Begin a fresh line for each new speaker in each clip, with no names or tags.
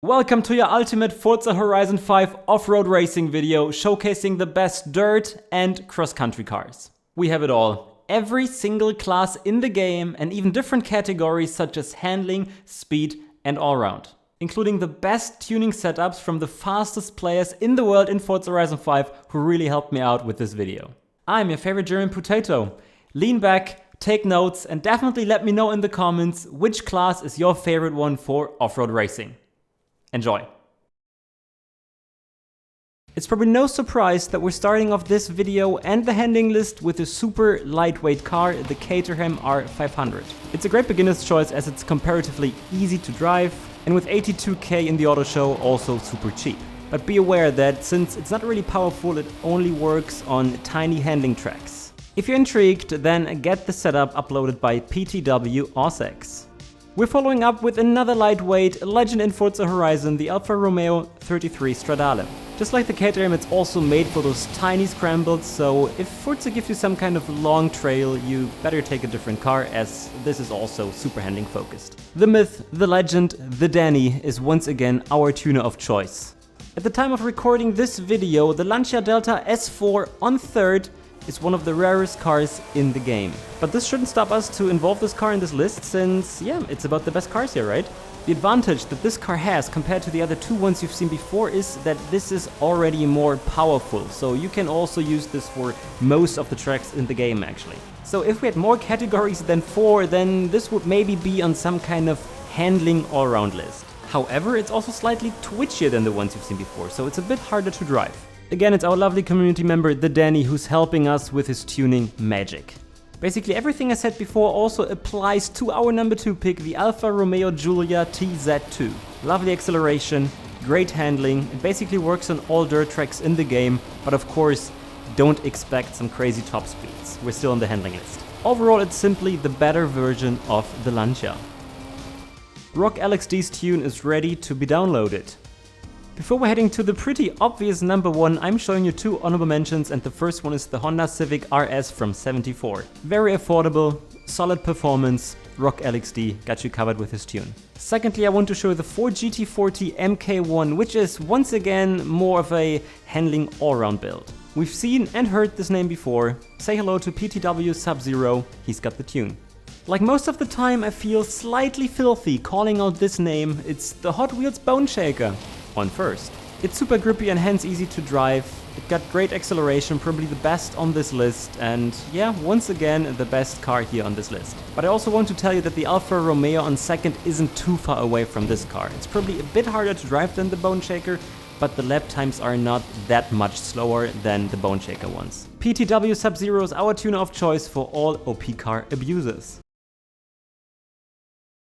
Welcome to your ultimate Forza Horizon 5 off-road racing video showcasing the best dirt and cross-country cars. We have it all. Every single class in the game and even different categories such as handling, speed and all-round. Including the best tuning setups from the fastest players in the world in Forza Horizon 5 who really helped me out with this video. I'm your favorite German potato. Lean back, take notes and definitely let me know in the comments which class is your favorite one for off-road racing. Enjoy! It's probably no surprise that we're starting off this video and the handling list with a super lightweight car, the Caterham R500. It's a great beginner's choice as it's comparatively easy to drive and with 82k in the auto show also super cheap. But be aware that since it's not really powerful, it only works on tiny handling tracks. If you're intrigued, then get the setup uploaded by aTTaX. We're following up with another lightweight legend in Forza Horizon, the Alfa Romeo 33 Stradale. Just like the Caterham, it's also made for those tiny scrambles, so if Forza gives you some kind of long trail, you better take a different car, as this is also super handling focused. The myth, the legend, the Danny is once again our tuner of choice. At the time of recording this video, the Lancia Delta S4 on third is one of the rarest cars in the game. But this shouldn't stop us to involve this car in this list since, yeah, it's about the best cars here, right? The advantage that this car has compared to the other two ones you've seen before is that this is already more powerful, so you can also use this for most of the tracks in the game actually. So if we had more categories than 4, then this would maybe be on some kind of handling all-round list. However, it's also slightly twitchier than the ones you've seen before, so it's a bit harder to drive. Again, it's our lovely community member, the Danny, who's helping us with his tuning magic. Basically everything I said before also applies to our number 2 pick, the Alfa Romeo Giulia TZ2. Lovely acceleration, great handling, it basically works on all dirt tracks in the game, but of course, don't expect some crazy top speeds. We're still on the handling list. Overall, it's simply the better version of the Lancia. Rock LXD's tune is ready to be downloaded. Before we're heading to the pretty obvious number 1, I'm showing you 2 honorable mentions, and the first one is the Honda Civic RS from '74. Very affordable, solid performance, Rock LXD got you covered with his tune. Secondly, I want to show you the Ford GT40 MK1, which is once again more of a handling all-round build. We've seen and heard this name before. Say hello to PTW Sub-Zero, he's got the tune. Like most of the time, I feel slightly filthy calling out this name. It's the Hot Wheels Bone Shaker. On first. It's super grippy and hence easy to drive. It got great acceleration, probably the best on this list, and yeah, once again the best car here on this list. But I also want to tell you that the Alfa Romeo on second isn't too far away from this car. It's probably a bit harder to drive than the Bone Shaker, but the lap times are not that much slower than the Bone Shaker ones. PTW Sub-Zero is our tuner of choice for all OP car abusers.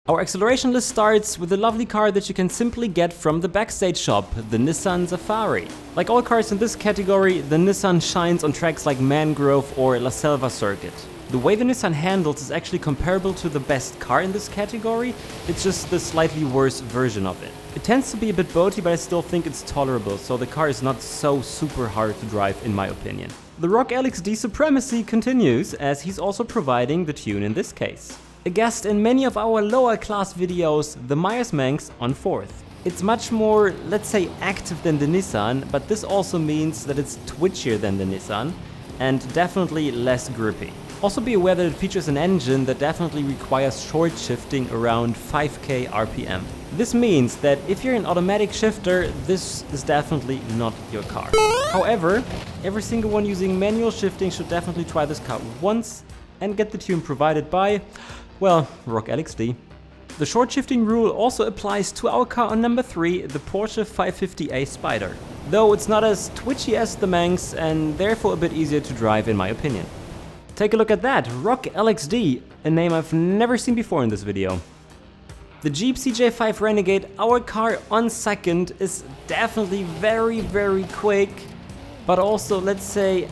Our acceleration list starts with a lovely car that you can simply get from the backstage shop, the Nissan Safari. Like all cars in this category, the Nissan shines on tracks like Mangrove or La Selva Circuit. The way the Nissan handles is actually comparable to the best car in this category, it's just the slightly worse version of it. It tends to be a bit boaty, but I still think it's tolerable, so the car is not so super hard to drive in my opinion. The Rock LXD supremacy continues, as he's also providing the tune in this case. A guest in many of our lower class videos, the Myers-Manx on fourth. It's much more, let's say, active than the Nissan, but this also means that it's twitchier than the Nissan and definitely less grippy. Also be aware that it features an engine that definitely requires short shifting around 5k RPM. This means that if you're an automatic shifter, this is definitely not your car. However, every single one using manual shifting should definitely try this car once and get the tune provided by, well, Rock LXD. The short shifting rule also applies to our car on number 3, the Porsche 550A Spider. Though it's not as twitchy as the Manx and therefore a bit easier to drive in my opinion. Take a look at that, Rock LXD, a name I've never seen before in this video. The Jeep CJ5 Renegade, our car on second, is definitely very quick, but also, let's say,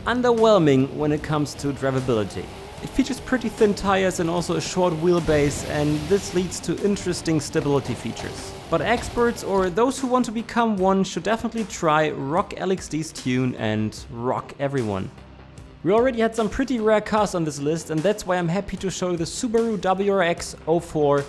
underwhelming when it comes to drivability. It features pretty thin tires and also a short wheelbase, and this leads to interesting stability features. But experts or those who want to become one should definitely try Rock LXD's tune and rock everyone. We already had some pretty rare cars on this list, and that's why I'm happy to show you the Subaru WRX 04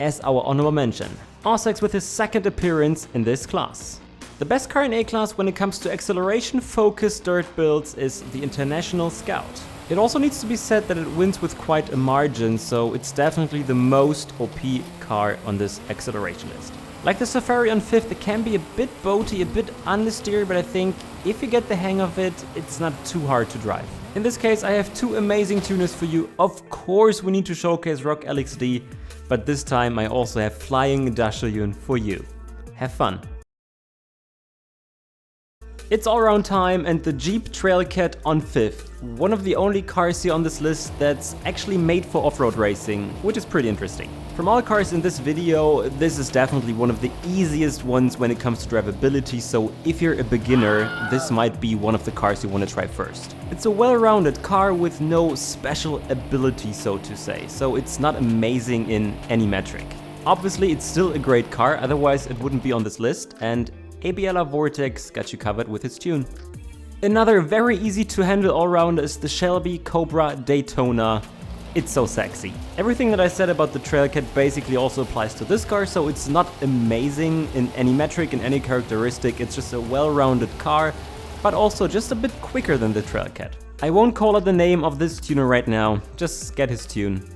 as our honorable mention. aTTaX with his second appearance in this class. The best car in A-Class when it comes to acceleration-focused dirt builds is the International Scout. It also needs to be said that it wins with quite a margin, so it's definitely the most OP car on this acceleration list. Like the Safari on 5th, it can be a bit boaty, a bit understeer, but I think if you get the hang of it, it's not too hard to drive. In this case, I have two amazing tuners for you. Of course, we need to showcase Rock LXD, but this time I also have Flying Dachshund for you. Have fun! It's Allround time and the Jeep Trailcat on 5th. One of the only cars here on this list that's actually made for off-road racing, which is pretty interesting. From all cars in this video, this is definitely one of the easiest ones when it comes to drivability, so if you're a beginner, this might be one of the cars you want to try first. It's a well-rounded car with no special ability, so to say, so it's not amazing in any metric. Obviously, it's still a great car, otherwise it wouldn't be on this list, and XBL Vortex got you covered with its tune. Another very easy to handle all-rounder is the Shelby Cobra Daytona. It's so sexy. Everything that I said about the Trailcat basically also applies to this car, so it's not amazing in any metric, in any characteristic, it's just a well-rounded car, but also just a bit quicker than the Trailcat. I won't call out the name of this tuner right now, just get his tune.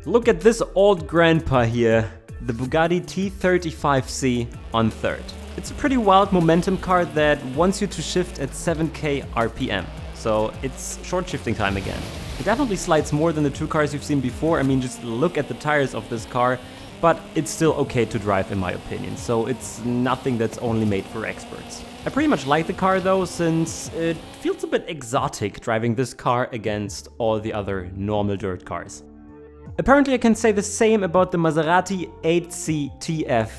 Look at this old grandpa here, the Bugatti T35C on 3rd. It's a pretty wild momentum car that wants you to shift at 7k RPM, so it's short shifting time again. It definitely slides more than the two cars you've seen before. I mean, just look at the tires of this car, but it's still okay to drive in my opinion, so it's nothing that's only made for experts. I pretty much like the car though, since it feels a bit exotic driving this car against all the other normal dirt cars. Apparently I can say the same about the Maserati 8C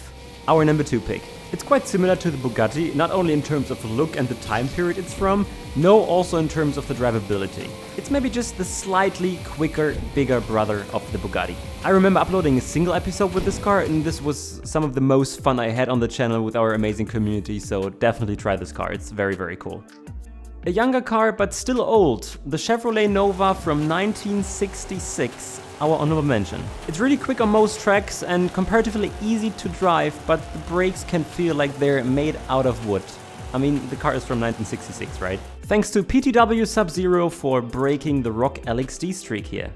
our number 2 pick. It's quite similar to the Bugatti, not only in terms of the look and the time period it's from, no, also in terms of the drivability. It's maybe just the slightly quicker, bigger brother of the Bugatti. I remember uploading a single episode with this car, and this was some of the most fun I had on the channel with our amazing community, so definitely try this car, it's very, very cool. A younger car, but still old, the Chevrolet Nova from 1966, our honorable mention. It's really quick on most tracks and comparatively easy to drive, but the brakes can feel like they're made out of wood. I mean, the car is from 1966, right? Thanks to PTW Sub-Zero for breaking the Rock LXD streak here.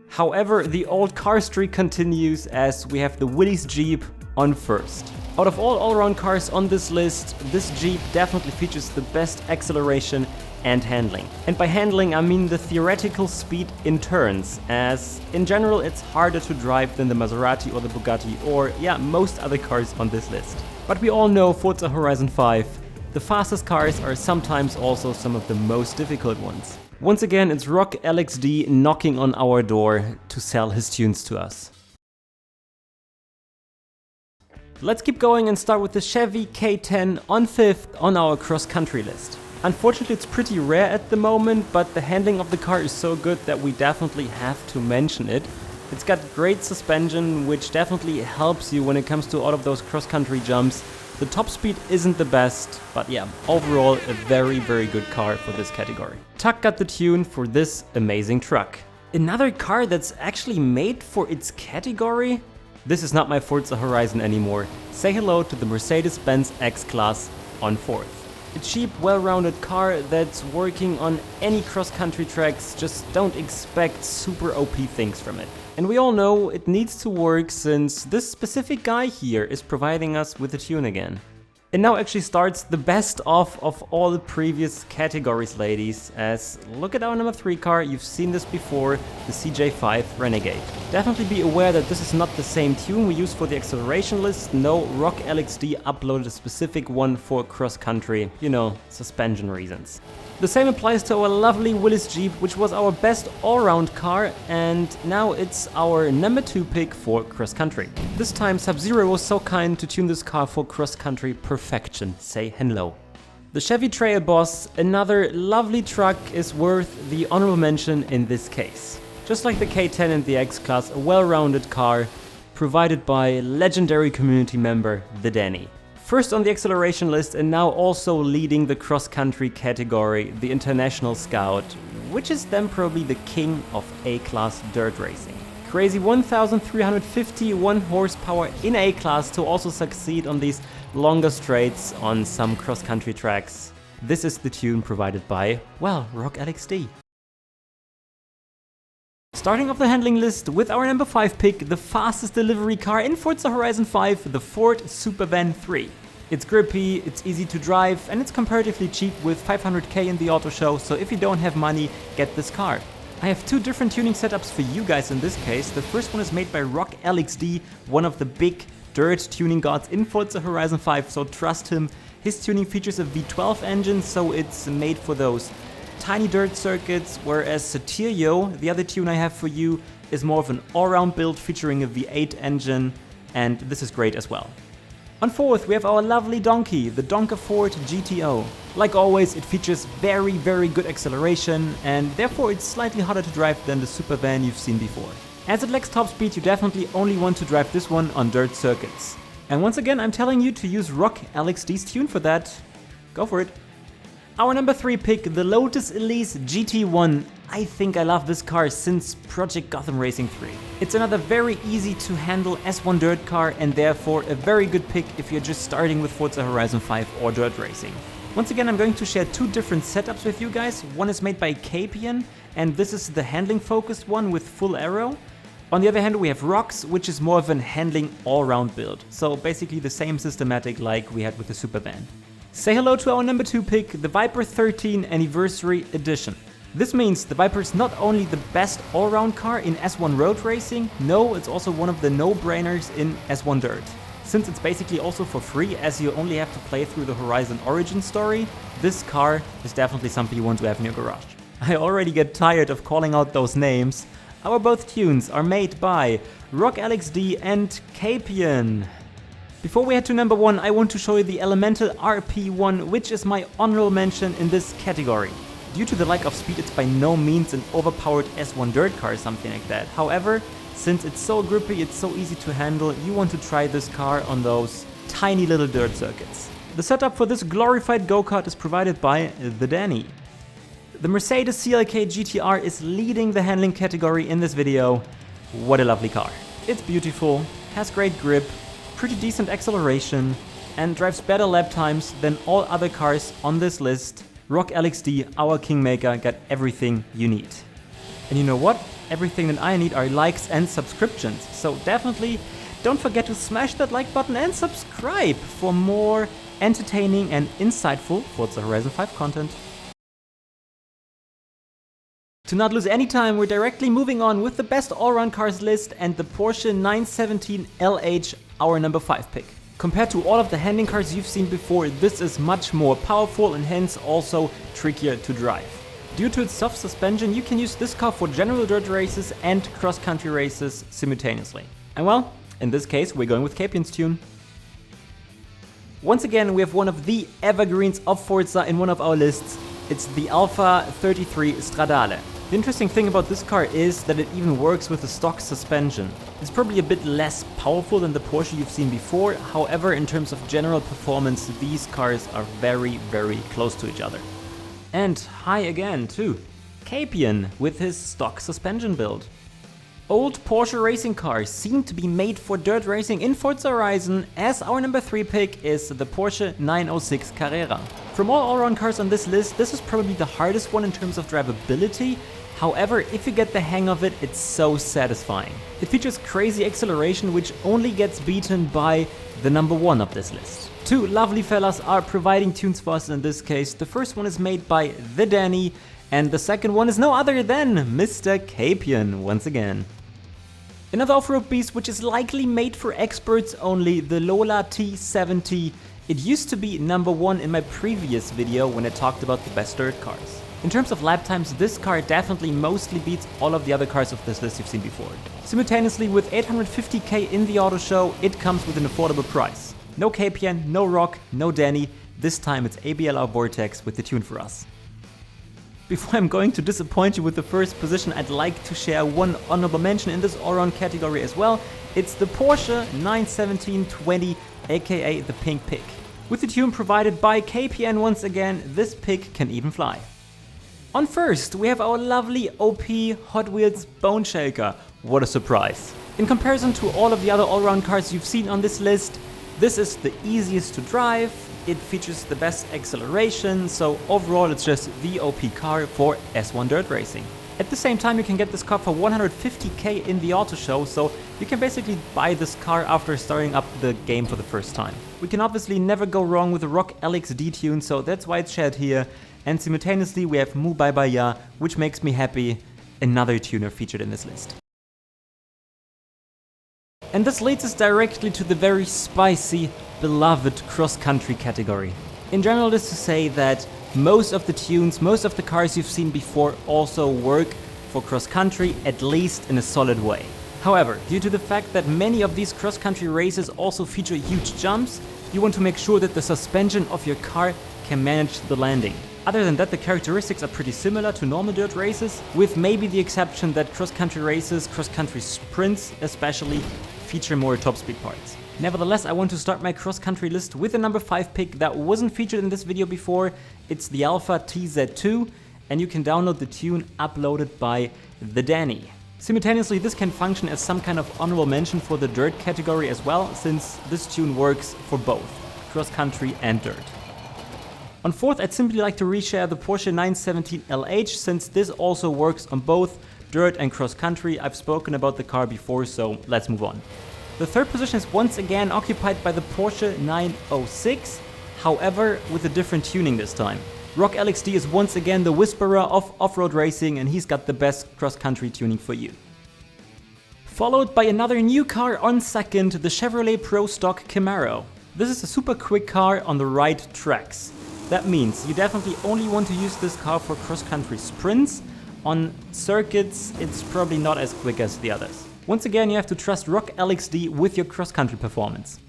However, the old car streak continues as we have the Willys Jeep on 1st. Out of all round cars on this list, this Jeep definitely features the best acceleration and handling. And by handling, I mean the theoretical speed in turns, as in general it's harder to drive than the Maserati or the Bugatti or yeah, most other cars on this list. But we all know Forza Horizon 5, the fastest cars are sometimes also some of the most difficult ones. Once again, it's Rock LXD knocking on our door to sell his tunes to us. Let's keep going and start with the Chevy K10 on 5th on our cross-country list. Unfortunately, it's pretty rare at the moment, but the handling of the car is so good that we definitely have to mention it. It's got great suspension, which definitely helps you when it comes to all of those cross-country jumps. The top speed isn't the best, but yeah, overall a very, very good car for this category. Tuck got the tune for this amazing truck. Another car that's actually made for its category? This is not my Forza Horizon anymore. Say hello to the Mercedes-Benz X-Class on 4th. A cheap, well-rounded car that's working on any cross-country tracks, just don't expect super OP things from it. And we all know it needs to work since this specific guy here is providing us with a tune again. And now actually starts the best of all the previous categories, ladies, as look at our number 3 car, you've seen this before, the CJ5 Renegade. Definitely be aware that this is not the same tune we used for the acceleration list. No, Rock LXD uploaded a specific one for cross-country, you know, suspension reasons. The same applies to our lovely Willys Jeep, which was our best all-round car, and now it's our number 2 pick for cross-country. This time Sub-Zero was so kind to tune this car for cross-country perfection. Say hello. The Chevy Trail Boss, another lovely truck, is worth the honorable mention in this case. Just like the K10 and the X-Class, a well-rounded car provided by legendary community member, the Danny. First on the acceleration list and now also leading the cross-country category, the International Scout, which is then probably the king of A-Class dirt racing. crazy 1351 horsepower in A-Class to also succeed on these longer straights on some cross-country tracks. This is the tune provided by, well, Rock LXD. Starting off the handling list with our number 5 pick, the fastest delivery car in Forza Horizon 5, the Ford Supervan 3. It's grippy, it's easy to drive, and it's comparatively cheap with 500k in the auto show, so if you don't have money, get this car. I have two different tuning setups for you guys in this case. The first one is made by Rock LXD, one of the big dirt tuning gods in Forza Horizon 5, so trust him. His tuning features a V12 engine, so it's made for those tiny dirt circuits, whereas Satyrio, the other tune I have for you, is more of an all-round build featuring a V8 engine, and this is great as well. On fourth, we have our lovely donkey, the Ford GTO. Like always, it features very good acceleration, and therefore it's slightly harder to drive than the Supervan you've seen before. As it lacks top speed, you definitely only want to drive this one on dirt circuits. And once again, I'm telling you to use Rock LXD's tune for that. Go for it. Our number 3 pick, the Lotus Elise GT1. I think I love this car since Project Gotham Racing 3. It's another very easy to handle S1 dirt car and therefore a very good pick if you're just starting with Forza Horizon 5 or dirt racing. Once again, I'm going to share two different setups with you guys. One is made by Capian, and this is the handling focused one with full aero. On the other hand, we have Rox, which is more of an handling all-round build. So basically the same systematic like we had with the Supervan. Say hello to our number 2 pick, the Viper 13 Anniversary Edition. This means the Viper is not only the best all-round car in S1 road racing, no, it's also one of the no-brainers in S1 dirt. Since it's basically also for free, as you only have to play through the Horizon origin story, this car is definitely something you want to have in your garage. I already get tired of calling out those names. Our both tunes are made by Rock LXD and Capian. Before we head to number 1, I want to show you the Elemental RP1, which is my honorable mention in this category. Due to the lack of speed, it's by no means an overpowered S1 dirt car or something like that. However, since it's so grippy, it's so easy to handle, you want to try this car on those tiny little dirt circuits. The setup for this glorified go-kart is provided by the Danny. The Mercedes CLK GTR is leading the handling category in this video. What a lovely car. It's beautiful, has great grip, pretty decent acceleration, and drives better lap times than all other cars on this list. Rock LXD, our kingmaker, got everything you need. And you know what? Everything that I need are likes and subscriptions. So definitely don't forget to smash that like button and subscribe for more entertaining and insightful Forza Horizon 5 content. To not lose any time, we're directly moving on with the best all-round cars list and the Porsche 917 LH, our number 5 pick. Compared to all of the handling cars you've seen before, this is much more powerful and hence also trickier to drive. Due to its soft suspension, you can use this car for general dirt races and cross-country races simultaneously. And well, in this case, we're going with Capian's tune. Once again, we have one of the evergreens of Forza in one of our lists. It's the Alpha 33 Stradale. The interesting thing about this car is that it even works with the stock suspension. It's probably a bit less powerful than the Porsche you've seen before, however in terms of general performance these cars are very close to each other. And hi again too, Capian with his stock suspension build. Old Porsche racing cars seem to be made for dirt racing in Forza Horizon, as our number 3 pick is the Porsche 906 Carrera. From all all-round cars on this list, this is probably the hardest one in terms of drivability. However, if you get the hang of it, it's so satisfying. It features crazy acceleration, which only gets beaten by the number 1 of this list. Two lovely fellas are providing tunes for us in this case. The first one is made by the Danny, and the second one is no other than Mr. Capian once again. Another off-road beast which is likely made for experts only, the Lola T70. It used to be number 1 in my previous video when I talked about the best dirt cars. In terms of lap times, this car definitely mostly beats all of the other cars of this list you've seen before. Simultaneously, with 850k in the auto show, it comes with an affordable price. No Capian, no Rock, no Danny. This time it's ABL Vortex with the tune for us. Before I'm going to disappoint you with the first position, I'd like to share one honorable mention in this all-round category as well. It's the Porsche 91720, aka the Pink Pig. With the tune provided by KPN once again, this pig can even fly. On first, we have our lovely OP Hot Wheels Bone Shaker. what a surprise. In comparison to all of the other all-round cars you've seen on this list, this is the easiest to drive, it features the best acceleration, so overall it's just the OP car for S1 dirt racing. At the same time, you can get this car for 150k in the auto show, so you can basically buy this car after starting up the game for the first time. We can obviously never go wrong with the ROC LXD tune, so that's why it's shared here. And simultaneously we have Mu Bai Bai Ya, which makes me happy, another tuner featured in this list. And this leads us directly to the very spicy, beloved cross-country category. In general, this is to say that most of the tunes, most of the cars you've seen before also work for cross-country, at least in a solid way. However, due to the fact that many of these cross-country races also feature huge jumps, you want to make sure that the suspension of your car can manage the landing. Other than that, the characteristics are pretty similar to normal dirt races, with maybe the exception that cross-country races, cross-country sprints especially, feature more top speed parts. Nevertheless, I want to start my cross-country list with a number 5 pick that wasn't featured in this video before. It's the Alpha TZ2, and you can download the tune uploaded by the Danny. Simultaneously, this can function as some kind of honorable mention for the dirt category as well, since this tune works for both cross-country and dirt. On fourth, I'd simply like to reshare the Porsche 917 LH, since this also works on both dirt and cross-country. I've spoken about the car before, so let's move on. The third position is once again occupied by the Porsche 906, however with a different tuning this time. ROC LXD is once again the whisperer of off-road racing, and he's got the best cross-country tuning for you. Followed by another new car on second, the Chevrolet Pro Stock Camaro. This is a super quick car on the right tracks. That means you definitely only want to use this car for cross-country sprints. On circuits, it's probably not as quick as the others. Once again, you have to trust ROC LXD with your cross-country performance.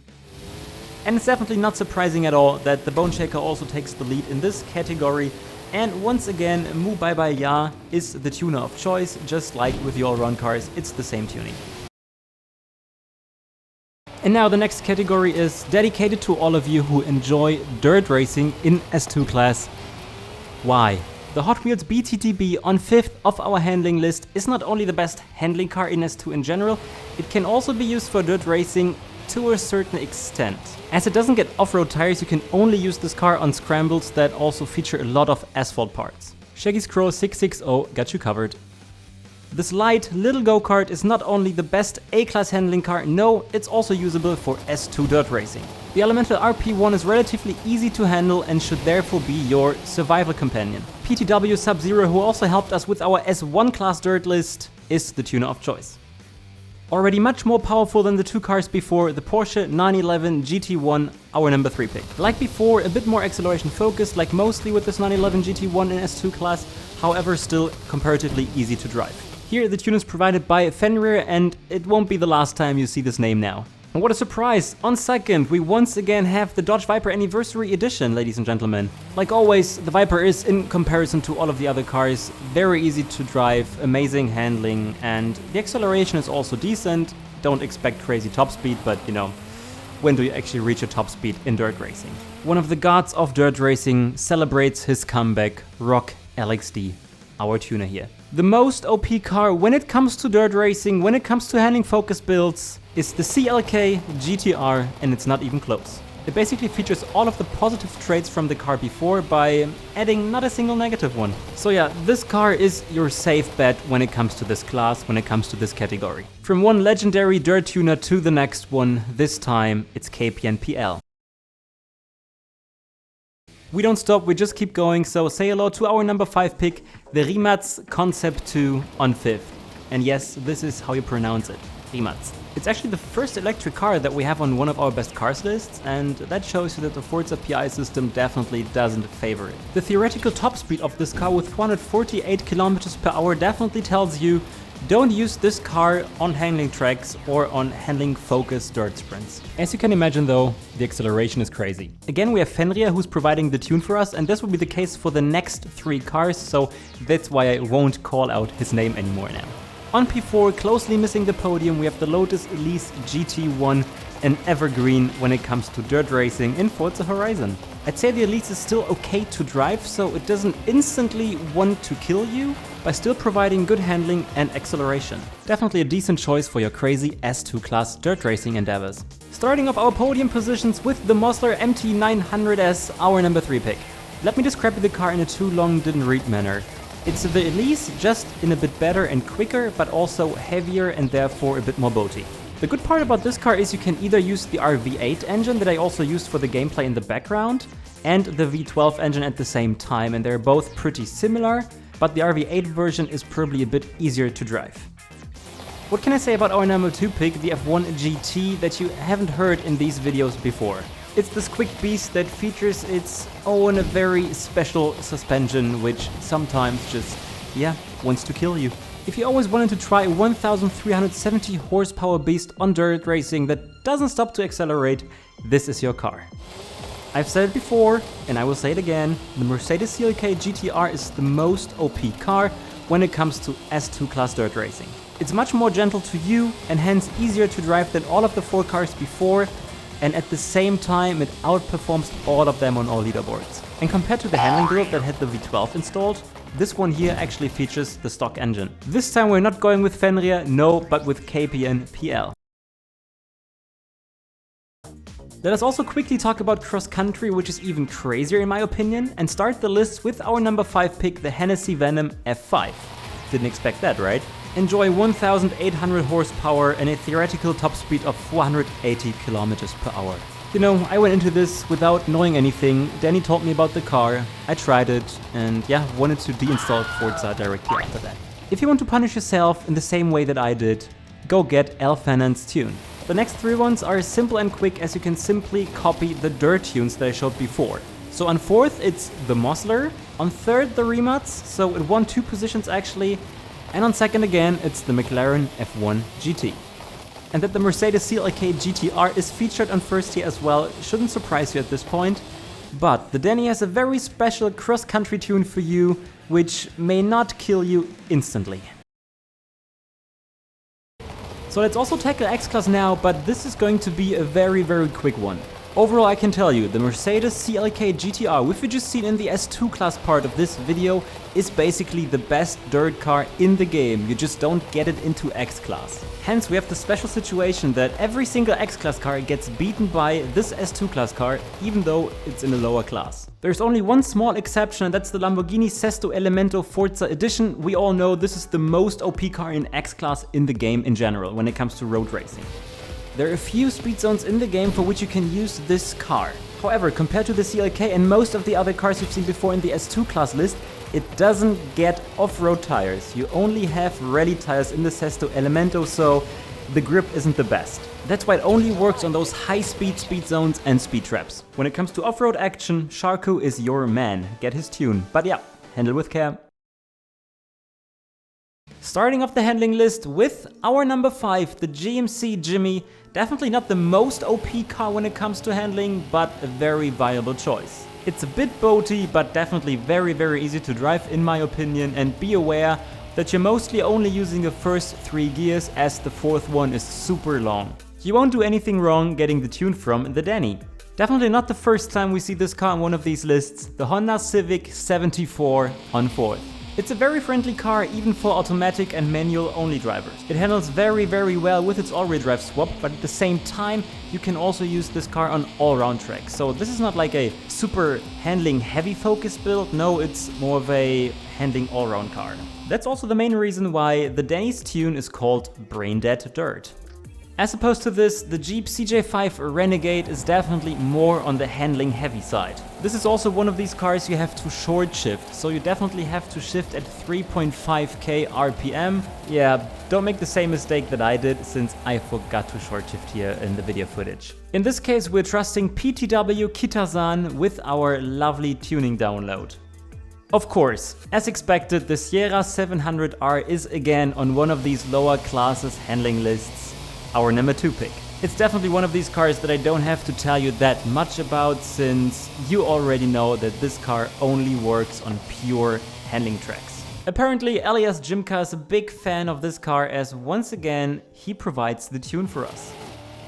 And it's definitely not surprising at all that the Bone Shaker also takes the lead in this category. And once again, Mu Bai Bai Ya is the tuner of choice, just like with the all-round cars, it's the same tuning. And now the next category is dedicated to all of you who enjoy dirt racing in S2 class. Why? The Hot Wheels BTTB on 5th of our handling list is not only the best handling car in S2 in general, it can also be used for dirt racing to a certain extent. As it doesn't get off-road tires, you can only use this car on scrambles that also feature a lot of asphalt parts. Shaggy's Crow 660 got you covered. This light little go-kart is not only the best A-class handling car, no, it's also usable for S2 dirt racing. The Elemental RP1 is relatively easy to handle and should therefore be your survival companion. PTW Sub-Zero, who also helped us with our S1 class dirt list, is the tuner of choice. Already much more powerful than the two cars before, the Porsche 911 GT1, our number 3 pick. Like before, a bit more acceleration focused, like mostly with this 911 GT1 in S2 class, however still comparatively easy to drive. Here the tune is provided by Fenrir, and it won't be the last time you see this name now. And what a surprise! On second, we once again have the Dodge Viper Anniversary Edition, ladies and gentlemen. Like always, the Viper is, in comparison to all of the other cars, very easy to drive, amazing handling, and the acceleration is also decent. Don't expect crazy top speed, but you know, when do you actually reach a top speed in dirt racing? One of the gods of dirt racing celebrates his comeback, ROC LXD, our tuner here. The most OP car when it comes to dirt racing, when it comes to handling focus builds, is the CLK GTR, and it's not even close. It basically features all of the positive traits from the car before by adding not a single negative one. So yeah, this car is your safe bet when it comes to this class, when it comes to this category. From one legendary dirt tuner to the next one, this time it's KPN PL. We don't stop, we just keep going, so say hello to our number 5 pick, the Rimac Concept 2 on 5th. And yes, this is how you pronounce it, Rimac. It's actually the first electric car that we have on one of our best cars lists, and that shows you that the Forza PI system definitely doesn't favor it. The theoretical top speed of this car with 448 km per hour definitely tells you don't use this car on handling tracks or on handling focused dirt sprints. As you can imagine though, the acceleration is crazy. Again, we have Fenrir who's providing the tune for us, and this will be the case for the next 3 cars, so that's why I won't call out his name anymore now. On P4, closely missing the podium, we have the Lotus Elise GT1, an evergreen when it comes to dirt racing in Forza Horizon. I'd say the Elise is still okay to drive, so it doesn't instantly want to kill you, by still providing good handling and acceleration. Definitely a decent choice for your crazy S2 class dirt racing endeavors. Starting off our podium positions with the Mosler MT900S, our number 3 pick. Let me describe the car in a too long didn't read manner. It's the Elise, just in a bit better and quicker, but also heavier and therefore a bit more boaty. The good part about this car is you can either use the RV8 engine that I also used for the gameplay in the background, and the V12 engine at the same time, and they're both pretty similar, but the RV8 version is probably a bit easier to drive. What can I say about our number 2 pick, the F1 GT, that you haven't heard in these videos before? It's this quick beast that features its own very special suspension, which sometimes just, wants to kill you. If you always wanted to try a 1370 horsepower beast on dirt racing that doesn't stop to accelerate, this is your car. I've said it before, and I will say it again, the Mercedes CLK GTR is the most OP car when it comes to S2 class dirt racing. It's much more gentle to you and hence easier to drive than all of the 4 cars before, and at the same time it outperforms all of them on all leaderboards. And compared to the handling build that had the V12 installed, this one here actually features the stock engine. This time we're not going with Fenrir, no, but with KPN PL. Let us also quickly talk about cross country, which is even crazier in my opinion, and start the list with our number 5 pick, the Hennessy Venom F5. Didn't expect that, right? Enjoy 1800 horsepower and a theoretical top speed of 480 kilometers per hour. You know, I went into this without knowing anything. Danny told me about the car, I tried it, and wanted to deinstall Forza directly after that. If you want to punish yourself in the same way that I did, go get Al Fannon's tune. The next 3 ones are simple and quick, as you can simply copy the dirt tunes that I showed before. So on 4th it's the Mosler, on 3rd the Rimac, so it won 2 positions actually, and on 2nd again it's the McLaren F1 GT. And that the Mercedes CLK GTR is featured on 1st here as well shouldn't surprise you at this point, but the Denny has a very special cross-country tune for you, which may not kill you instantly. So let's also tackle X-Class now, but this is going to be a very quick one. Overall, I can tell you, the Mercedes CLK GTR, which we just seen in the S2 class part of this video, is basically the best dirt car in the game. You just don't get it into X-Class. Hence, we have the special situation that every single X-Class car gets beaten by this S2 class car, even though it's in a lower class. There's only one small exception, and that's the Lamborghini Sesto Elemento Forza Edition. We all know this is the most OP car in X-Class in the game in general, when it comes to road racing. There are a few speed zones in the game for which you can use this car. However, compared to the CLK and most of the other cars you've seen before in the S2 class list, it doesn't get off-road tires. You only have rally tires in the Sesto Elemento, so the grip isn't the best. That's why it only works on those high-speed speed zones and speed traps. When it comes to off-road action, Sharku is your man. Get his tune. But handle with care. Starting off the handling list with our number 5, the GMC Jimmy. Definitely not the most OP car when it comes to handling, but a very viable choice. It's a bit boaty, but definitely very easy to drive in my opinion, and be aware that you're mostly only using the first 3 gears, as the 4th one is super long. You won't do anything wrong getting the tune from the Danny. Definitely not the first time we see this car on one of these lists, the Honda Civic 74 on 4th. It's a very friendly car even for automatic and manual only drivers. It handles very well with its all-wheel drive swap, but at the same time you can also use this car on all-round tracks. So this is not like a super handling heavy focus build, no, it's more of a handling all-round car. That's also the main reason why the Danny's tune is called Brain Dead Dirt. As opposed to this, the Jeep CJ5 Renegade is definitely more on the handling heavy side. This is also one of these cars you have to short shift, so you definitely have to shift at 3.5k RPM. Don't make the same mistake that I did, since I forgot to short shift here in the video footage. In this case, we're trusting PTW Kitazan with our lovely tuning download. Of course, as expected, the Sierra 700R is again on one of these lower classes handling lists. Our number 2 pick. It's definitely one of these cars that I don't have to tell you that much about, since you already know that this car only works on pure handling tracks. Apparently, Elias Jimka is a big fan of this car as once again, he provides the tune for us.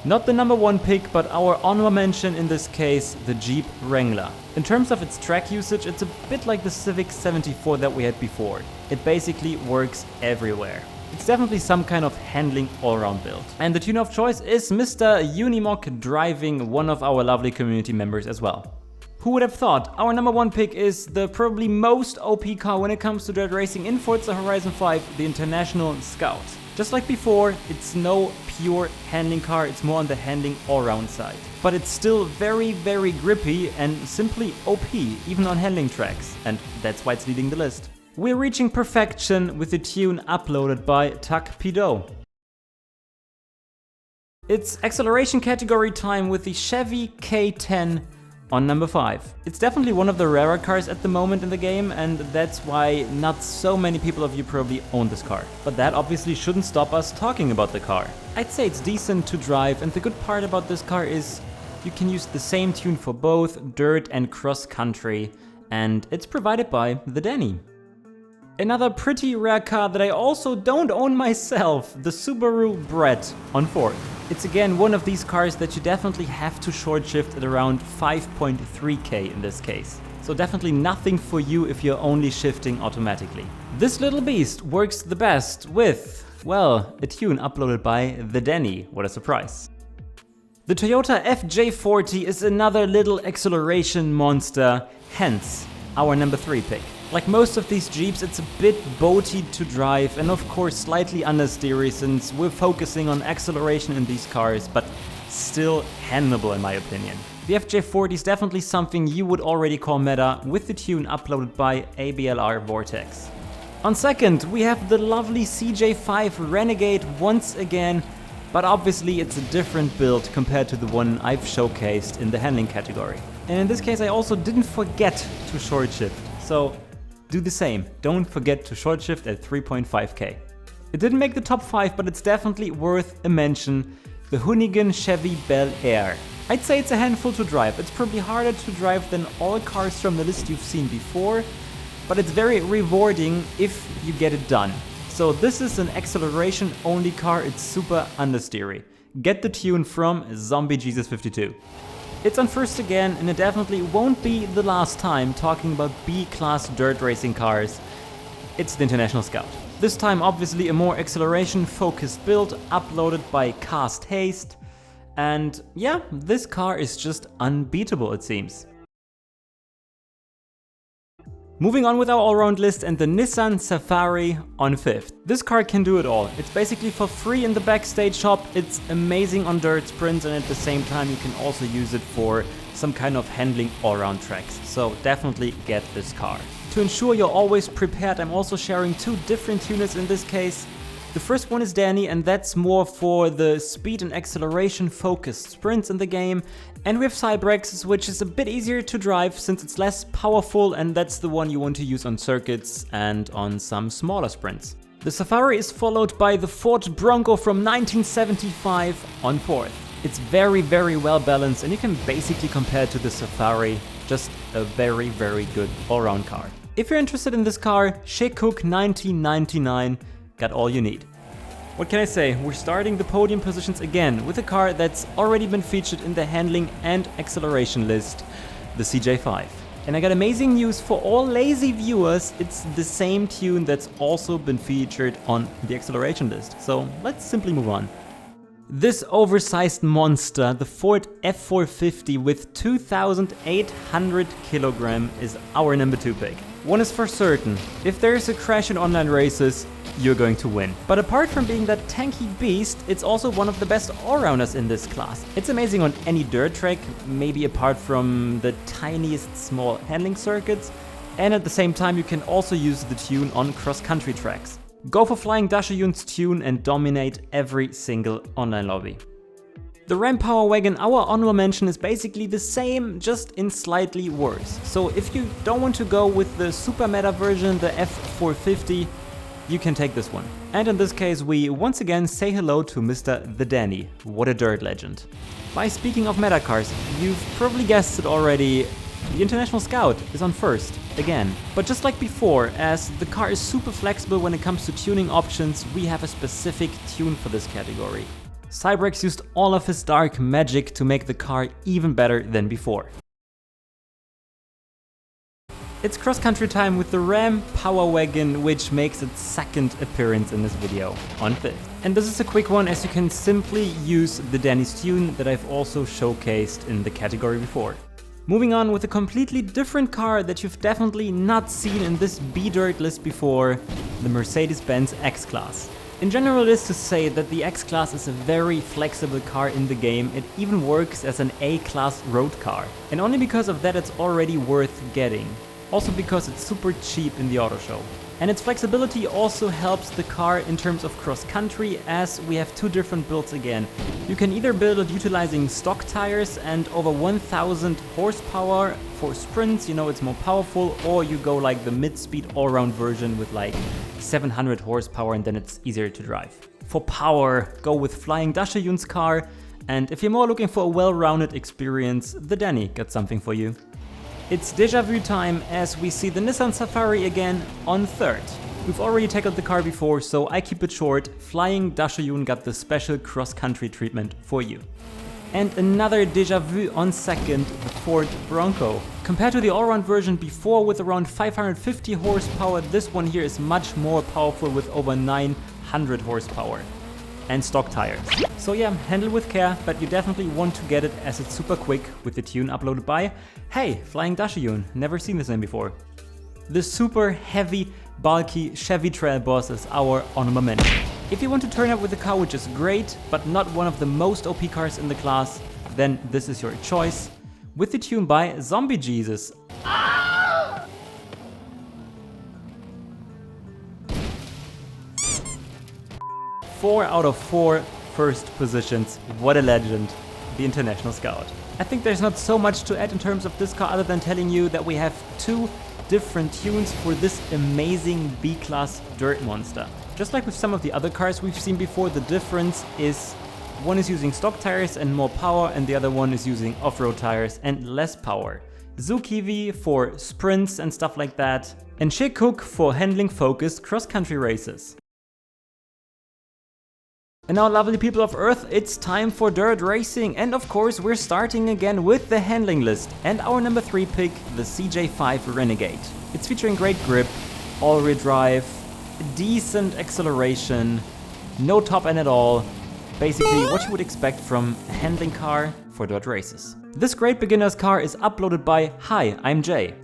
Not the number one pick, but our honorable mention in this case, the Jeep Wrangler. In terms of its track usage, it's a bit like the Civic 74 that we had before. It basically works everywhere. It's definitely some kind of handling all-around build. And the tune of choice is Mr. Unimog driving, one of our lovely community members as well. Who would have thought? Our number one pick is the probably most OP car when it comes to dirt racing in Forza Horizon 5, the International Scout. Just like before, it's no pure handling car, it's more on the handling all-round side. But it's still very, very grippy and simply OP, even on handling tracks. And that's why it's leading the list. We're reaching perfection with the tune uploaded by Tuck Pido. It's acceleration category time with the Chevy K10 on number 5. It's definitely one of the rarer cars at the moment in the game, and that's why not so many people of you probably own this car. But that obviously shouldn't stop us talking about the car. I'd say it's decent to drive, and the good part about this car is you can use the same tune for both dirt and cross country, and it's provided by the Danny. Another pretty rare car that I also don't own myself, the Subaru Brett on 4th. It's again one of these cars that you definitely have to short shift at around 5.3k in this case. So definitely nothing for you if you're only shifting automatically. This little beast works the best with, well, a tune uploaded by the Danny. What a surprise. The Toyota FJ40 is another little acceleration monster, hence our number 3 pick. Like most of these Jeeps, it's a bit boaty to drive and of course slightly understeery since we're focusing on acceleration in these cars, but still handleable in my opinion. The FJ40 is definitely something you would already call meta with the tune uploaded by ABLR Vortex. On second, we have the lovely CJ5 Renegade once again, but obviously it's a different build compared to the one I've showcased in the handling category. And in this case I also didn't forget to short shift, so do the same. Don't forget to short shift at 3.5k. It didn't make the top 5, but it's definitely worth a mention. The Hoonigan Chevy Bel Air. I'd say it's a handful to drive. It's probably harder to drive than all cars from the list you've seen before, but it's very rewarding if you get it done. So this is an acceleration only car, it's super understeery. Get the tune from Zombie Jesus 52. It's on first again, and it definitely won't be the last time talking about B-class dirt racing cars. It's the International Scout. This time obviously a more acceleration-focused build uploaded by Cast Haste. And yeah, this car is just unbeatable it seems. Moving on with our all-round list and the Nissan Safari on 5th. This car can do it all. It's basically for free in the backstage shop, it's amazing on dirt sprints, and at the same time you can also use it for some kind of handling all-round tracks. So definitely get this car. To ensure you're always prepared, I'm also sharing 2 different units in this case. The first one is Danny, and that's more for the speed and acceleration focused sprints in the game. And we have Cybrex, which is a bit easier to drive since it's less powerful, and that's the one you want to use on circuits and on some smaller sprints. The Safari is followed by the Ford Bronco from 1975 on 4th. It's very, very well balanced, and you can basically compare it to the Safari, just a very, very good all-round car. If you're interested in this car, Shekuk 1999, got all you need. What can I say? We're starting the podium positions again with a car that's already been featured in the handling and acceleration list, the CJ5. And I got amazing news for all lazy viewers, it's the same tune that's also been featured on the acceleration list. So let's simply move on. This oversized monster, the Ford F450 with 2,800 kilogram, is our number 2 pick. One is for certain, if there is a crash in online races, you're going to win. But apart from being that tanky beast, it's also one of the best all-rounders in this class. It's amazing on any dirt track, maybe apart from the tiniest small handling circuits, and at the same time you can also use the tune on cross-country tracks. Go for Flying Dachshund's tune and dominate every single online lobby. The Ram Power Wagon, our honorable mention, is basically the same, just in slightly worse. So if you don't want to go with the super meta version, the F450, you can take this one. And in this case we once again say hello to Mr. The Danny. What a dirt legend. By speaking of meta cars, you've probably guessed it already, the International Scout is on first. again. But just like before, as the car is super flexible when it comes to tuning options, we have a specific tune for this category. Cyberx used all of his dark magic to make the car even better than before. It's cross-country time with the Ram Power Wagon, which makes its second appearance in this video, on 5th. And this is a quick one, as you can simply use the Danny's tune that I've also showcased in the category before. Moving on with a completely different car that you've definitely not seen in this B-Dirt list before, the Mercedes-Benz X-Class. In general, it is to say that the X-Class is a very flexible car in the game. It even works as an A-Class road car. And only because of that it's already worth getting. Also because it's super cheap in the auto show. And its flexibility also helps the car in terms of cross-country, as we have two different builds again. You can either build it utilizing stock tires and over 1000 horsepower for sprints, you know it's more powerful, or you go like the mid-speed all-round version with like 700 horsepower and then it's easier to drive. For power, go with Flying Dashayun's car, and if you're more looking for a well-rounded experience, the Danny got something for you. It's déjà vu time as we see the Nissan Safari again on 3rd. We've already tackled the car before, so I keep it short. Flying Dashayun got the special cross-country treatment for you. And another déjà vu on 2nd, the Ford Bronco. Compared to the all-round version before with around 550 horsepower, this one here is much more powerful with over 900 horsepower. And stock tires. So yeah, handle with care, but you definitely want to get it as it's super quick with the tune uploaded by, hey, Flying Dashayun, never seen this name before. The super heavy, bulky Chevy Trail Boss is our honorable mention. If you want to turn up with a car which is great, but not one of the most OP cars in the class, then this is your choice. With the tune by Zombie Jesus. 4 out of 4 first positions, what a legend, the International Scout. I think there's not so much to add in terms of this car other than telling you that we have two different tunes for this amazing B-Class dirt monster. Just like with some of the other cars we've seen before, the difference is one is using stock tires and more power, and the other one is using off-road tires and less power. Zukiwi for sprints and stuff like that, and Shekuk for handling-focused cross-country races. And now, lovely people of Earth, it's time for dirt racing, and of course we're starting again with the handling list and our number 3 pick, the CJ5 Renegade. It's featuring great grip, all-wheel drive, decent acceleration, no top end at all, basically what you would expect from a handling car for dirt races. This great beginner's car is uploaded by Hi, I'm Jay.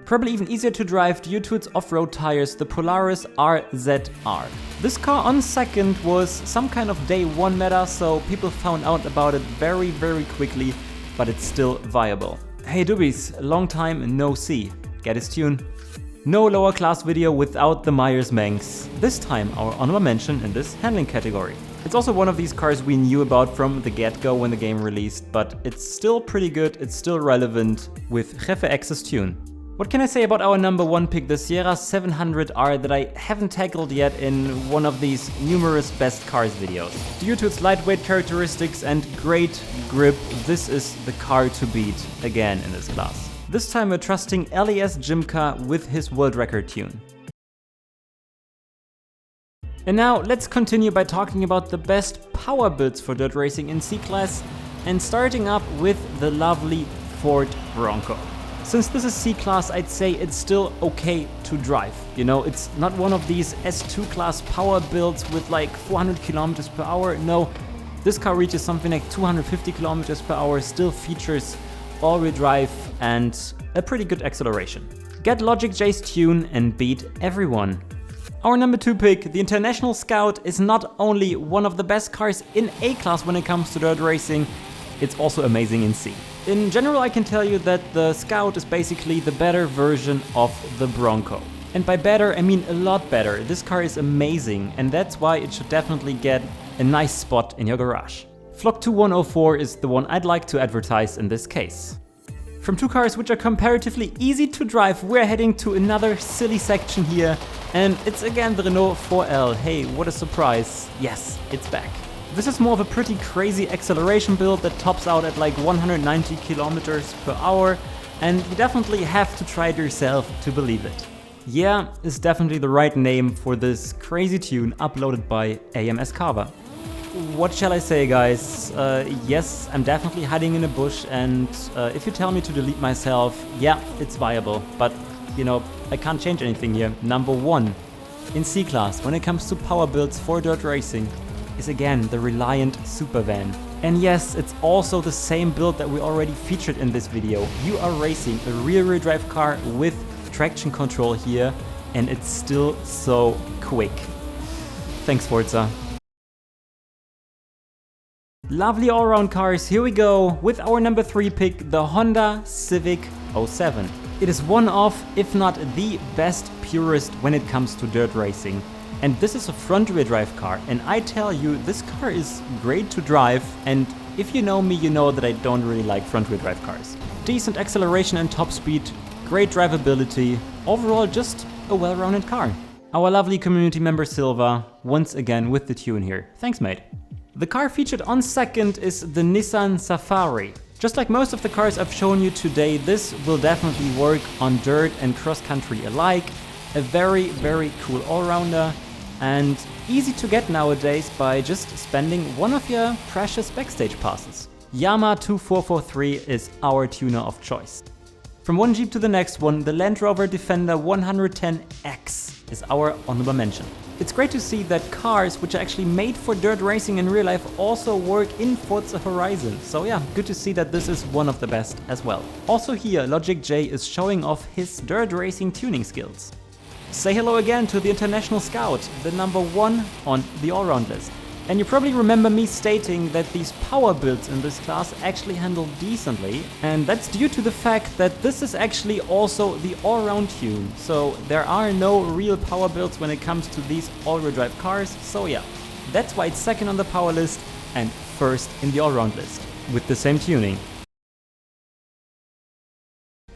Probably even easier to drive due to its off-road tires, the Polaris RZR. This car on 2nd was some kind of day 1 meta, so people found out about it very quickly, but it's still viable. Hey Doobies, long time no see. Get his tune. No lower class video without the Myers-Manx. This time our honorable mention in this handling category. It's also one of these cars we knew about from the get-go when the game released, but it's still pretty good, it's still relevant with Jefe X's tune. What can I say about our number 1 pick, the Sierra 700R, that I haven't tackled yet in one of these numerous best cars videos? Due to its lightweight characteristics and great grip, this is the car to beat again in this class. This time we're trusting LES Jimka with his world record tune. And now let's continue by talking about the best power builds for dirt racing in C-Class, and starting up with the lovely Ford Bronco. Since this is C-Class, I'd say it's still okay to drive. You know, it's not one of these S2 class power builds with like 400 kilometers per hour. No, this car reaches something like 250 kilometers per hour, still features all-wheel drive and a pretty good acceleration. Get Logic J's tune and beat everyone. Our number 2 pick, the International Scout, is not only one of the best cars in A-Class when it comes to dirt racing, it's also amazing in C. In general, I can tell you that the Scout is basically the better version of the Bronco. And by better, I mean a lot better. This car is amazing, and that's why it should definitely get a nice spot in your garage. Flock 2104 is the one I'd like to advertise in this case. From two cars which are comparatively easy to drive, we're heading to another silly section here, and it's again the Renault 4L. Hey, what a surprise. Yes, it's back. This is more of a pretty crazy acceleration build that tops out at like 190 kilometers per hour, and you definitely have to try it yourself to believe it. Yeah is definitely the right name for this crazy tune uploaded by AMS Carver. What shall I say, guys? Yes, I'm definitely hiding in a bush, and if you tell me to delete myself, yeah, it's viable. But, you know, I can't change anything here. Number 1 in C-Class when it comes to power builds for dirt racing is again the Reliant Supervan. And yes, it's also the same build that we already featured in this video. You are racing a rear-wheel drive car with traction control here, and it's still so quick. Thanks, Forza. Lovely all-round cars, here we go with our number 3 pick, the Honda Civic 07. It is one of, if not the best purist when it comes to dirt racing. And this is a front-wheel drive car, and I tell you, this car is great to drive, and if you know me, you know that I don't really like front-wheel drive cars. Decent acceleration and top speed, great drivability, overall just a well-rounded car. Our lovely community member Silva, once again with the tune here. Thanks, mate. The car featured on second is the Nissan Safari. Just like most of the cars I've shown you today, this will definitely work on dirt and cross-country alike. A very, very cool all-rounder and easy to get nowadays by just spending one of your precious backstage passes. Yamaha 2443 is our tuner of choice. From one Jeep to the next one, the Land Rover Defender 110X is our honorable mention. It's great to see that cars which are actually made for dirt racing in real life also work in Forza Horizon. So yeah, good to see that this is one of the best as well. Also here, Logic J is showing off his dirt racing tuning skills. Say hello again to the International Scout, the number 1 on the all-round list. And you probably remember me stating that these power builds in this class actually handle decently, and that's due to the fact that this is actually also the all-round tune. So there are no real power builds when it comes to these all-wheel drive cars, so yeah, that's why it's second on the power list and first in the all-round list, with the same tuning.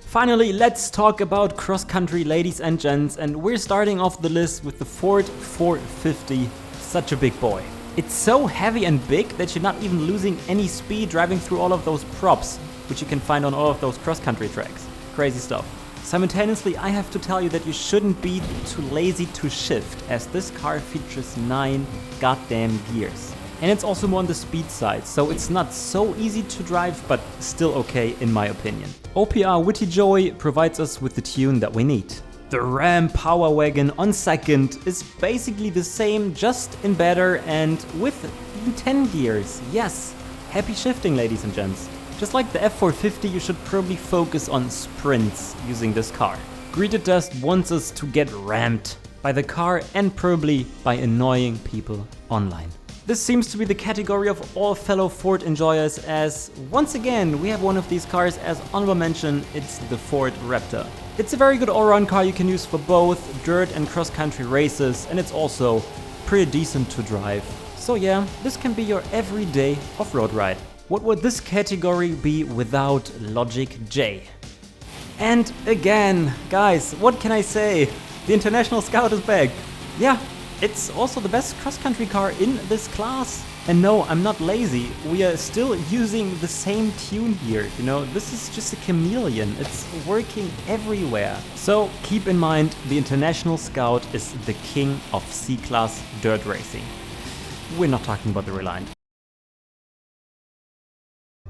Finally, let's talk about cross-country, ladies and gents, and we're starting off the list with the Ford 450, such a big boy. It's so heavy and big that you're not even losing any speed driving through all of those props, which you can find on all of those cross-country tracks. Crazy stuff. Simultaneously, I have to tell you that you shouldn't be too lazy to shift, as this car features 9 goddamn gears. And it's also more on the speed side, so it's not so easy to drive, but still okay in my opinion. OPR Witty Joy provides us with the tune that we need. The Ram Power Wagon on second is basically the same, just in better and with even 10 gears. Yes, happy shifting, ladies and gents. Just like the F450, you should probably focus on sprints using this car. Greeted Dust wants us to get rammed by the car and probably by annoying people online. This seems to be the category of all fellow Ford enjoyers, as once again we have one of these cars as honorable mention. It's the Ford Raptor. It's a very good all-round car you can use for both dirt and cross-country races, and it's also pretty decent to drive. So yeah, this can be your everyday off-road ride. What would this category be without Logic J? And again, guys, what can I say? The International Scout is back. Yeah, it's also the best cross-country car in this class. And no, I'm not lazy. We are still using the same tune here. You know, this is just a chameleon. It's working everywhere. So keep in mind, the International Scout is the king of C-Class dirt racing. We're not talking about the Reliant.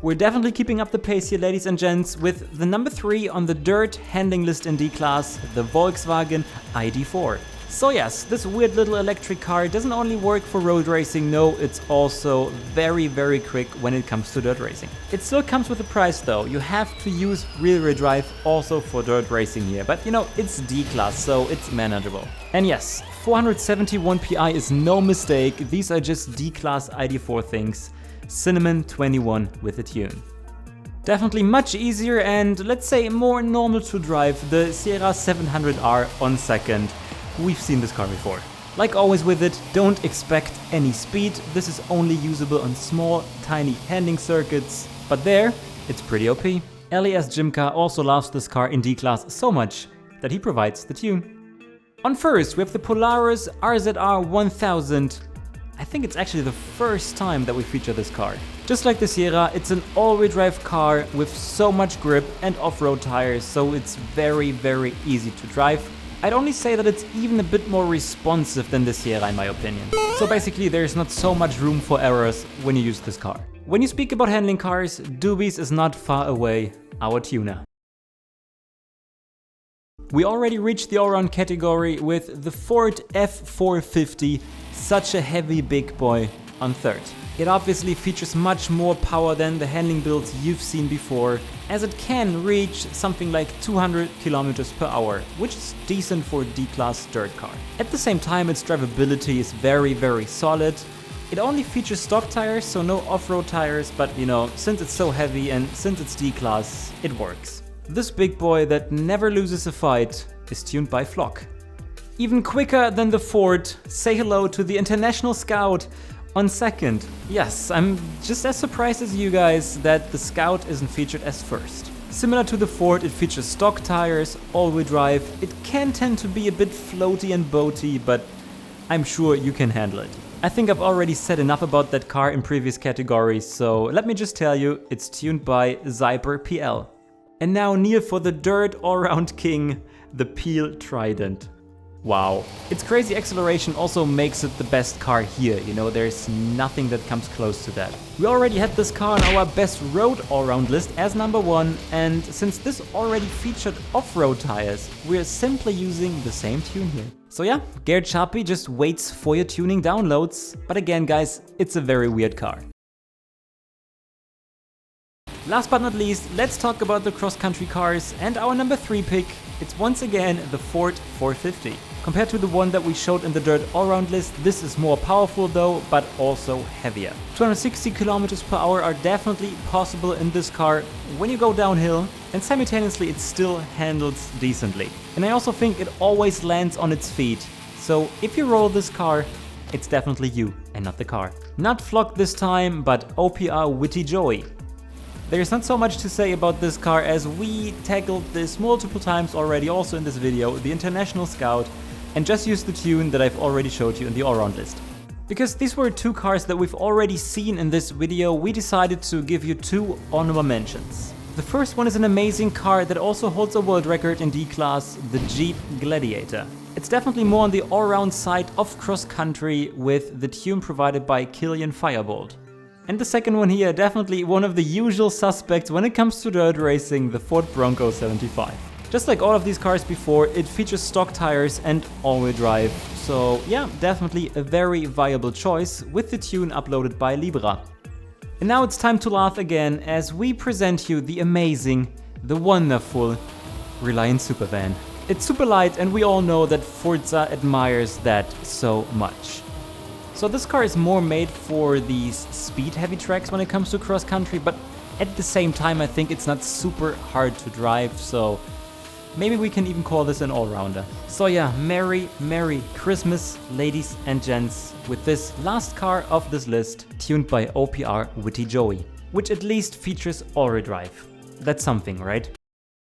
We're definitely keeping up the pace here, ladies and gents, with the number 3 on the dirt handling list in D-Class, the Volkswagen ID.4. So yes, this weird little electric car doesn't only work for road racing, no, it's also very, very quick when it comes to dirt racing. It still comes with a price though. You have to use rear-wheel drive also for dirt racing here, but you know, it's D-Class, so it's manageable. And yes, 471 PI is no mistake, these are just D-Class ID.4 things. Cinnamon 21 with a tune. Definitely much easier and, let's say, more normal to drive, the Sierra 700R on second. We've seen this car before. Like always with it, don't expect any speed. This is only usable on small, tiny handling circuits. But there, it's pretty OP. LES Jimka also loves this car in D-Class so much that he provides the tune. On first, we have the Polaris RZR 1000. I think it's actually the first time that we feature this car. Just like the Sierra, it's an all-wheel drive car with so much grip and off-road tires, so it's very, very easy to drive. I'd only say that it's even a bit more responsive than the Sierra in my opinion. So basically there's not so much room for errors when you use this car. When you speak about handling cars, Doobies is not far away, our tuner. We already reached the all-round category with the Ford F450, such a heavy big boy, on third. It obviously features much more power than the handling builds you've seen before, as it can reach something like 200 km per hour, which is decent for a D-Class dirt car. At the same time, its drivability is very, very solid. It only features stock tires, so no off-road tires, but you know, since it's so heavy and since it's D-Class, it works. This big boy that never loses a fight is tuned by Flock. Even quicker than the Ford, say hello to the International Scout on second. Yes, I'm just as surprised as you guys that the Scout isn't featured as first. Similar to the Ford, it features stock tires, all-wheel drive. It can tend to be a bit floaty and boaty, but I'm sure you can handle it. I think I've already said enough about that car in previous categories, so let me just tell you, it's tuned by Zyper PL. And now Neil for the dirt all-round king, the Peel Trident. Wow. Its crazy acceleration also makes it the best car here, you know, there's nothing that comes close to that. We already had this car on our best road all-round list as number 1, and since this already featured off-road tires, we're simply using the same tune here. So yeah, Gerd Sharpie just waits for your tuning downloads, but again guys, it's a very weird car. Last but not least, let's talk about the cross-country cars and our number 3 pick. It's once again the Ford 450. Compared to the one that we showed in the dirt all-round list, this is more powerful though, but also heavier. 260 km per hour are definitely possible in this car when you go downhill, and simultaneously it still handles decently. And I also think it always lands on its feet. So if you roll this car, it's definitely you and not the car. Not Flock this time, but OPR Witty Joey. There's not so much to say about this car as we tackled this multiple times already also in this video, the International Scout, and just used the tune that I've already showed you in the all-round list. Because these were 2 cars that we've already seen in this video, we decided to give you 2 honorable mentions. The first one is an amazing car that also holds a world record in D-Class, the Jeep Gladiator. It's definitely more on the all-round side of cross-country with the tune provided by Killian Firebolt. And the second one here, definitely one of the usual suspects when it comes to dirt racing, the Ford Bronco 75. Just like all of these cars before, it features stock tires and all-wheel drive. So yeah, definitely a very viable choice with the tune uploaded by Libra. And now it's time to laugh again as we present you the amazing, the wonderful Reliant Supervan. It's super light and we all know that Forza admires that so much. So this car is more made for these speed-heavy tracks when it comes to cross-country, but at the same time I think it's not super hard to drive, so maybe we can even call this an all-rounder. So yeah, Merry Christmas, ladies and gents, with this last car of this list, tuned by OPR Witty Joey, which at least features all-wheel drive. That's something, right?